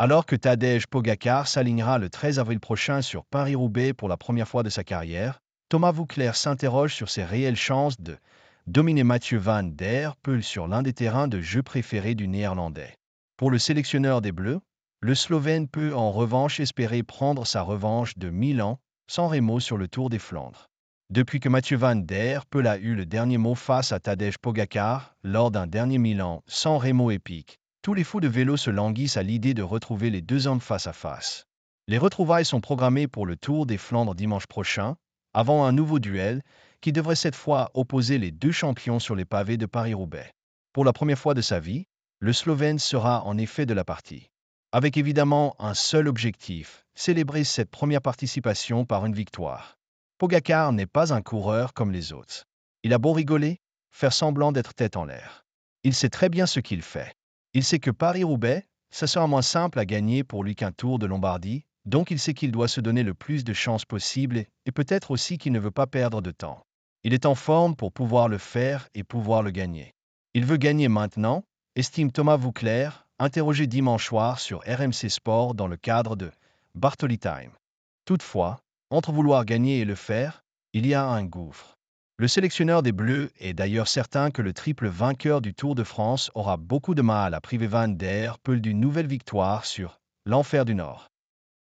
Alors que Tadej Pogacar s'alignera le 13 avril prochain sur Paris-Roubaix pour la première fois de sa carrière, Thomas Voeckler s'interroge sur ses réelles chances de dominer Mathieu Van Der Poel sur l'un des terrains de jeu préférés du Néerlandais. Pour le sélectionneur des Bleus, le Slovène peut en revanche espérer prendre sa revanche de Milan-San Remo sur le Tour des Flandres. Depuis que Mathieu Van Der Poel a eu le dernier mot face à Tadej Pogacar lors d'un dernier Milan-San Remo épique, tous les fous de vélo se languissent à l'idée de retrouver les deux hommes face à face. Les retrouvailles sont programmées pour le Tour des Flandres dimanche prochain, avant un nouveau duel qui devrait cette fois opposer les deux champions sur les pavés de Paris-Roubaix. Pour la première fois de sa vie, le Slovène sera en effet de la partie. Avec évidemment un seul objectif, célébrer cette première participation par une victoire. Pogacar n'est pas un coureur comme les autres. Il a beau rigoler, faire semblant d'être tête en l'air. Il sait très bien ce qu'il fait. Il sait que Paris-Roubaix, ça sera moins simple à gagner pour lui qu'un Tour de Lombardie, donc il sait qu'il doit se donner le plus de chances possible et peut-être aussi qu'il ne veut pas perdre de temps. Il est en forme pour pouvoir le faire et pouvoir le gagner. Il veut gagner maintenant, estime Thomas Voeckler, interrogé dimanche soir sur RMC Sport dans le cadre de Bartoli Time. Toutefois, entre vouloir gagner et le faire, il y a un gouffre. Le sélectionneur des Bleus est d'ailleurs certain que le triple vainqueur du Tour de France aura beaucoup de mal à priver Van Der Poel d'une nouvelle victoire sur l'Enfer du Nord.